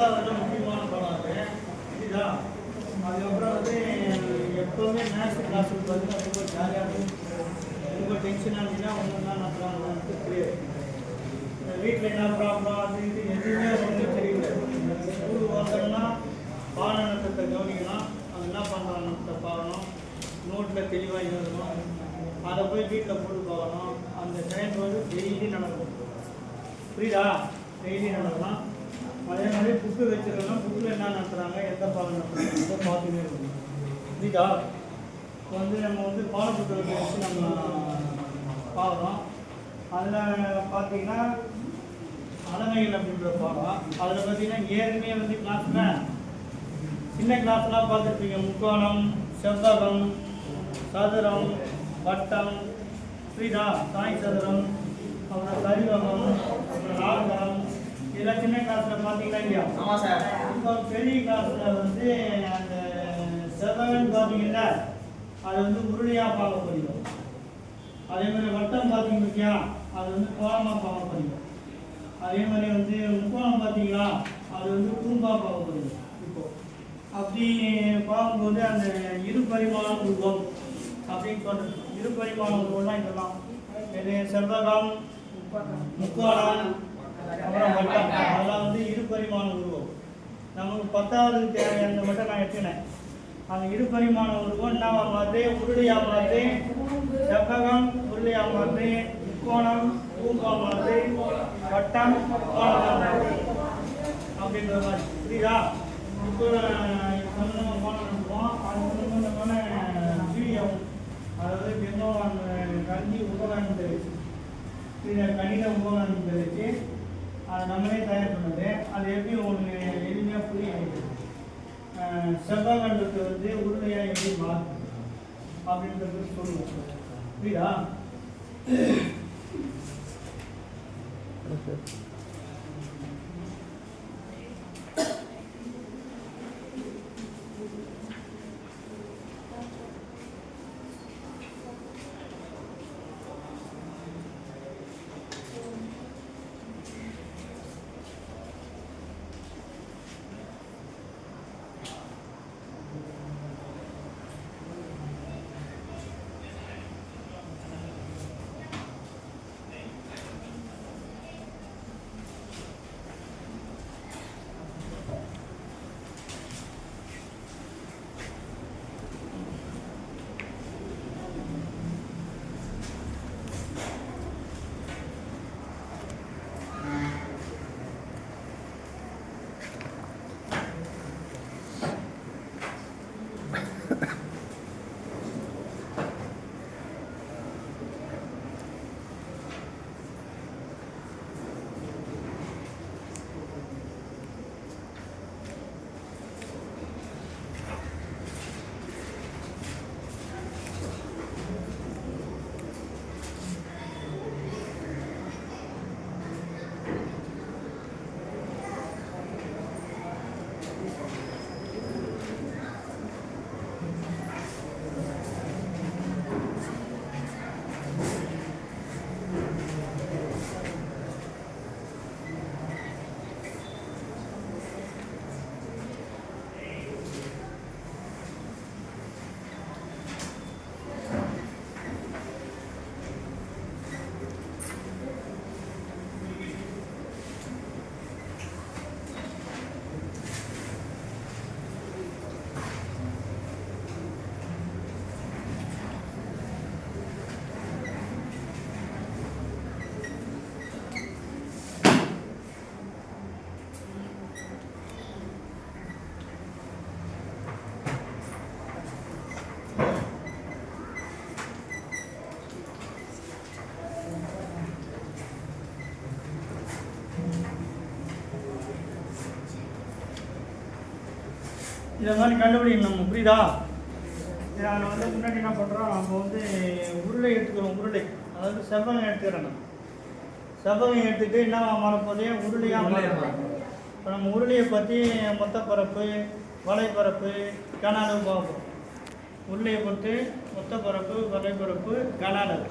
பத்தாவது முக்கியமான படம் அது இதுதா. அதுக்கப்புறம் வந்து எப்போவுமே மேக்ஸ் கிளாஸுக்கு பார்த்தீங்கன்னா ரொம்ப ஜாலியாக இருக்கும். ரொம்ப டென்ஷனாக இருந்துச்சுன்னா ஒன்று தான் நான் புரியாது. வீட்டில் என்ன ப்ராப்ளம் அது இது எதுவுமே ஒன்றும் தெரியல. ஸ்கூலுக்கு வந்தோம்னா பாடநடத்தை கவனிக்கணும், அது என்ன பண்ணுறான்னு பார்க்கணும், நோட்டில் தெளிவாக எழுதணும், அதை போய் வீட்டில் போட்டு பார்க்கணும். அந்த டைம் வந்து டெய்லி நடக்கும். புரியுதா? டெய்லி நடக்கலாம். அதே மாதிரி புக்கு வச்சுருக்கோம்னா புக்கில் என்ன நடத்துகிறாங்க, எந்த பாடம் நடத்துகிறாங்க அதை பார்த்துட்டே இருக்கணும். புரியுதா? இப்போ வந்து நம்ம வந்து பாடப்புத்தகத்தை வச்சு நம்ம பார்க்குறோம். அதில் பார்த்தீங்கன்னா அலமைகள் அப்படின்ற பாடம். அதில் பார்த்தீங்கன்னா ஏற்கனவே வந்து கிளாஸில் சின்ன கிளாஸ்லாம் பார்த்துருப்பீங்க. முக்கோணம், செவ்வகம், சதுரம், வட்டம், புரியுதா? தாய் சதுரம், அப்புறம் சரிவகம், அப்புறம் நாற்கரம், இதெல்லாம் சின்ன கிளாஸில் பார்த்தீங்கன்னா இல்லையா? ஆமாம் சார். இப்போ பெரிய கிளாஸில் வந்து அந்த செவ்வகம்னு பார்த்தீங்கன்னா அது வந்து உருளையாக பார்க்க முடியும். அதே மாதிரி வட்டம் பார்த்தீங்க இல்லையா, அது வந்து கோலமாக பார்க்க முடியும். அதே மாதிரி வந்து முக்கோணம் பார்த்தீங்களா, அது வந்து குறும்பாக பார்க்க முடியும். இப்போ அப்படி பார்க்கும்போது அந்த இருபரிமாண உருவம் அப்படின்னு சொல்கிறது. இருபரிமாண உருவம்னா இதெல்லாம் இது செவ்வகம், முக்கோணம், அப்புறம் வட்டம், அதெல்லாம் வந்து இருபரிமாண உருவம். நமக்கு 10வது தேவையான மட்டும் நான் எடுத்துனேன். அந்த இருபரிமாண உருவம் என்ன மாறுது, உருளையாக மாறுது, செவ்வகம் உருளையாக மாறுது, முக்கோணம் பூங்கா மாறுது, வட்டம் கோணமாக மாறுது அப்படின்ற மாதிரி. புரியுதா? இப்போ நம்ம கோணம் எடுப்போம். அது சம்பந்தமான வீடியோ, அதாவது பெரும்பாலும் கல்வி உபகரணம் தெரிவிச்சு, கணித உபகரணம் தெரிவிச்சு அதை நம்மளே தயார் பண்ணது. அது எப்படி ஒன்று எளிமையாக புரிய வைக்கிறது. செவ்வகன்றது வந்து உருளையாக எப்படி மாறுது அப்படின்றது சொல்லுவோம். புரியுதா? இதை மாதிரி கண்டுபிடிக்கணும் நம்ம. புரியுதா? அதில் வந்து முன்னாடி என்ன பண்ணுறோம், நம்ம வந்து உருளை எடுத்துக்கிறோம். உருளை அதாவது செவ்வகம் எடுத்துக்கிறோம். நம்ம செவ்வகம் எடுத்துகிட்டு என்ன மாறப்போதே உருளையாக மாறப்போம். இப்போ நம்ம உருளையை பற்றி மொத்த பரப்பு, வலைப்பரப்பு, கன அளவு பார்ப்போம். உருளையை பொறுத்து மொத்த பரப்பு, வலைப்பரப்பு, கன அளவு.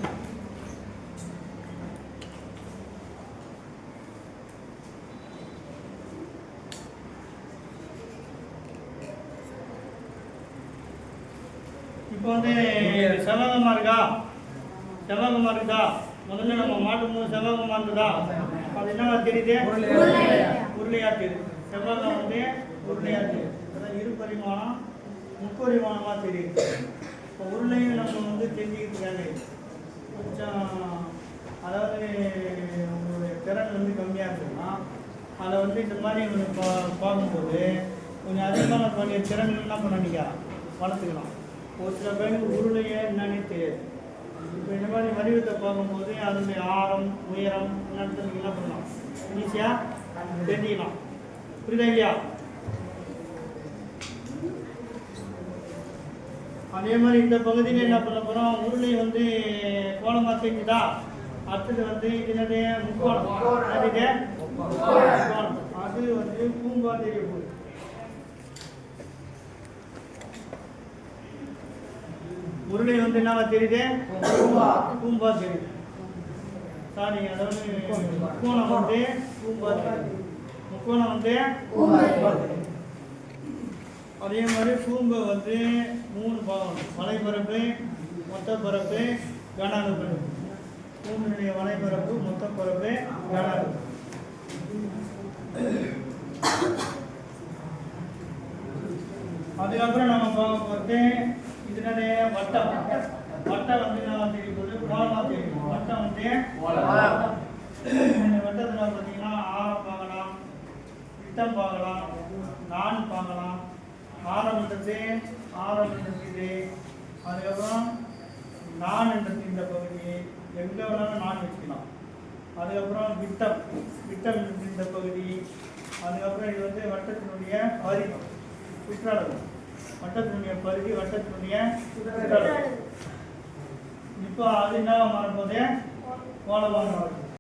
இப்போ வந்து செவ்வகமாக இருக்கா? செவ்வகமாக இருக்குதா? முதல்ல நம்ம மாட்டும் போது செவ்வகமாக இருந்ததா? அது என்னவா தெரியுது? உருளையா தெரியுது. செவ்வகம் வந்து உருளையா தெரியுது. அதான் இரு பரிமாணம் முப்பரிமாணமாக தெரியுது. இப்போ உருளையும் நம்ம வந்து தெரிஞ்சுக்கிறதுக்காக கொஞ்சம், அதாவது உங்களுடைய திறன் வந்து கம்மியாக இருக்குதுன்னா அதை வந்து இந்த மாதிரி பார்க்கும்போது கொஞ்சம் அதிகமான பணிய திறன் என்ன பண்ணிக்க வளர்த்துக்கலாம். ஒரு சில பேருக்கு உருளையே என்னன்னே தெரியாது. இப்போ இந்த மாதிரி வடிவத்தை பார்க்கும்போது அதனுடைய ஆரம் உயரம் என்னன்னு என்ன பண்ணலாம், ஈஸியாக தெரிஞ்சுக்கலாம். புரியுதா இல்லையா? அதே மாதிரி இந்த பகுதியில் என்ன பண்ண போகிறோம், உருளை வந்து கோலமாக தெரிஞ்சுதா? அடுத்தது வந்து என்னது முக்கோணம். அது வந்து பூம்பா தெரிய போகுது. உருளை வந்து என்னவா தெரியுது? பூம்பா தெரியுது. சாரி, அதாவது முக்கோணம் வந்து பூம்பா தெரியுது. முக்கோணம் வந்து அதே மாதிரி பூம்பை வந்து 3 பாகம்: வலைப்பரப்பு, மொத்த பரப்பு, கன அளவு. பூம்பினுடைய வலைப்பரப்பு, மொத்த பரப்பு, கன அளவு. அதுக்கப்புறம் நம்ம பார்க்க போகிறது இதனுடைய வட்டம். வட்டம் வந்து நான் தெரிய போது கோலமாக தெரியும். வட்டம் வந்து வட்டத்தில் பார்த்தீங்கன்னா ஆரம் பார்க்கலாம், விட்டம் பார்க்கலாம், நான் பார்க்கலாம். ஆரம்ன்றது இது. அதுக்கப்புறம் நான் என்றது இந்த பகுதி எங்கே வேணாலும் நான் வச்சுக்கலாம். அதுக்கப்புறம் விட்டம் இந்த பகுதி. அதுக்கப்புறம் இது வந்து வட்டத்தினுடைய பரிதி, சுற்றளவு. வட்டத்தினுடைய பரிதி, வட்டத்தினுடைய சுற்றளவு. இப்போ அது என்ன மாறும்போது கோலமாக மாறும்.